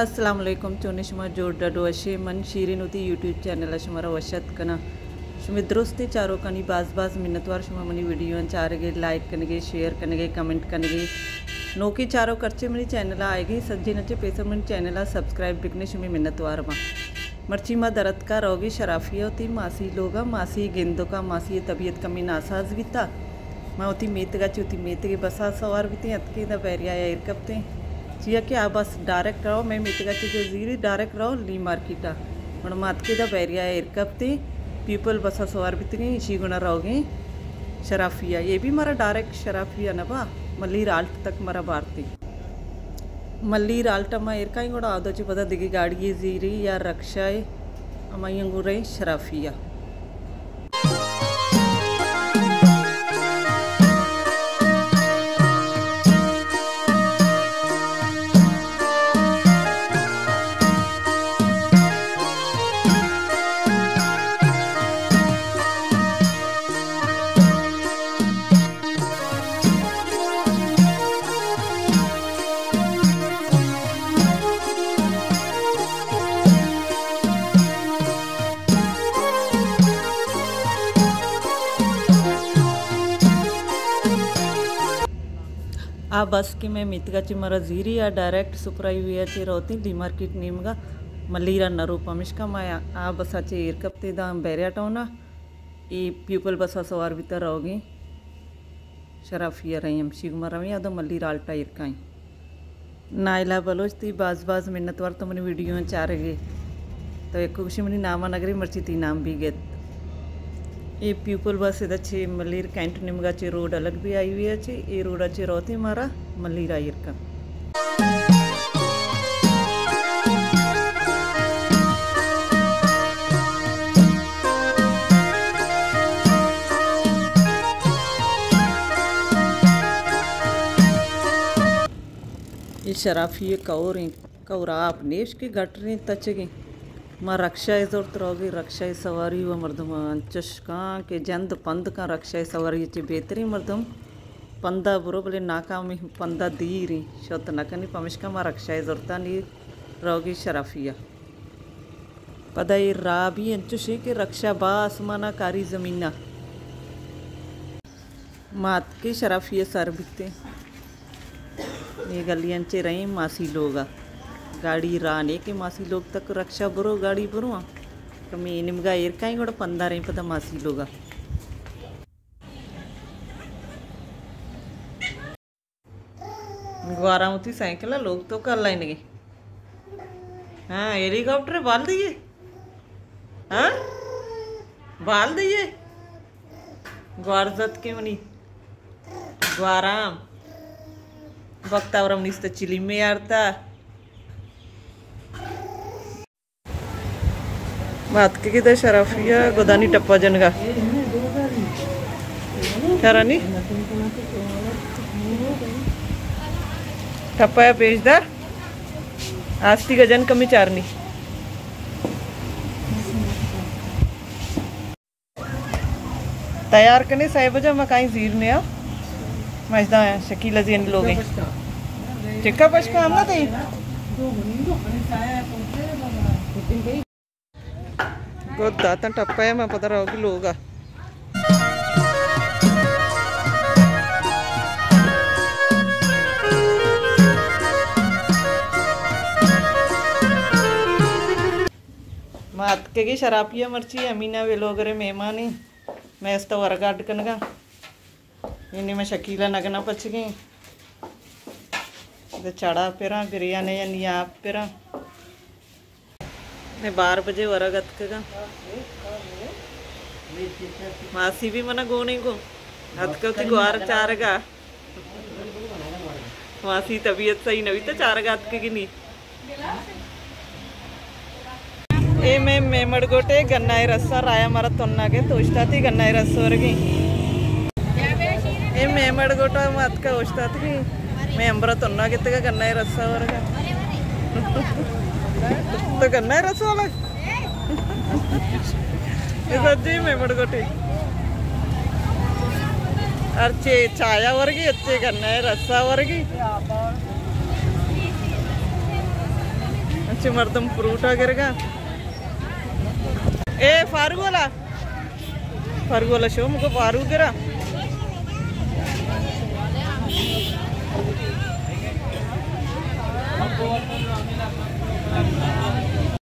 अस्सलाम वालेकुम चोने शुमा जोड़ा डोशे मन शीरिन होती यूट्यूब चैनल शुमारा वशत कना शुमे दुरुस्ती चारों कनी बाज बाज मिन्नतवार शुमा मनी वीडियो चारगे लाइक कनगे शेयर कनगे कमेंट कनगे नोकी चारों करचे मनी चैनल आएगी सज्जे नचे पैसा मनी चैनल सब्सक्राइब बिकने शुमे मिन्नतवार माँ मर्ची माँ दरद का रोगी शराफिया होती मासी लोगा मासी गेंदों का मासी तबीयत कमी नासाज बीता माँ होती मेत गाची होती मेत के बसा सवार बीते अतके द बैरिया या इरकपते चिया कि आ बस डायरेक्ट रहो मैं मीतगा जो जीरी डायरेक्ट रहो ली मार्केटा मैं मातके द बैरिया इरकपते पीपल बसा सवार बीतगे इसी गुना रहोगे शराफिया ये भी मारा डायरेक्ट शराफिया ना बा मल्ली राल्ट तक मरा भारती मल्ली राल्ट अम्मा इरका ही आदो ची पता दिगी गाड़ी जीरी या रक्षाए अम्मा यंगुरे शराफिया आ बस की मैं मितगा चिमरा जीरी या डायरेक्ट सुपराई हुई चे रोती ली मार्केट नीमगा मल्लीरा नरू पमिश्का माया आ बसा चे इरकपते दाम बैरिया टोना ये पीपल बसा सवार भीतर रहोगी शराफिया रही हम शिगमा रही अदो मल्ली राल्टा इरकाई नाइला बलोच ती बाज बाज मिन्नतवार तो मनी वीडियो चार गए तो एक खुशी मनी नामा नगरी मर्ची ती नाम भी गए ये पीपल बस इधर छे मल्लीर कैंट निमगा चे रोड अलग भी आई हुई है चे ये रोड अच्छे रोती मारा मल्लीर आयर का ये शराफी कौरा आपने इसके गटरे तचगे माँ रक्षा जोरत रहोगी रक्षा सवारी व मर्दम चशका के जंद पंद का रक्षा सवारी चे बेहतरी मर्दम पंदा बुरो बोले नाकामी पंदा दीरी शोत नकनी पमिश्का माँ रक्षा जोरता नहीं रहोगी शराफिया पदा ये रा भी अंचुशे के रक्षा बा आसमाना कारी जमीना मात के शराफिया सर बिकते ये गलियां चे रहे मासी लोगा गाड़ी राने के मासी लोग तक रक्षा बरो गाड़ी बरो कमी निमगा इरकाई गोड़ा पंदा रही पता मासी लोगा ग्वारामती साइकिल लोग तो कर लाएंगे हाँ हेलीकॉप्टर बाल दिए हाँ बाल दिए ग्वारजत के मनी ग्वाराम वक्तावरम निस्ता चिली में यारता बात के किधर शराफिया गोदानी टप्पा जनगा क्या रानी टप्पा या पेजदार आस्ती गजन कमी चारनी तैयार करने साहिब बजा मैं कहीं जीर ने आ मजदा है शकील अजीन लोग हैं चिक्का पशका हम ना थे गोदा टप्पा है मैं पता रहोगी लोग मातके शरापिया मर्ची अमीना वे लोग रे मेहमानी मैं इस तो वर्ग अडकनगा इन्हीं में शकीला नगना पच गई चढ़ा पेरा बिरयानी या नियाप पेरा ने 12 बजे वरग अतकगा मासी भी मना गो नहीं गो अतक की गुआर चारगा मासी तबीयत सही नवी तो चारगा अतक की नहीं ए मैं मड़गोटे गन्नाई रस्सा राया मारा तोन्ना के तोष्टा थी गन्नाई रस्सा वर्गी ए मैं मड़गोटा मत का ओष्टा थी मैं अंबरा तोन्ना कितने का गन्नाई रस्सा वर्गा तो गन्नाई रस्सा वाला सच्ची मैं मड़गोटे अर्चे छाया वर्गी अच्छे गन्नाई रस्सा वर्गी अच्छे मर्दम फ्रूट वगैरह ए फारू वाला शो मुझको फारू गिरा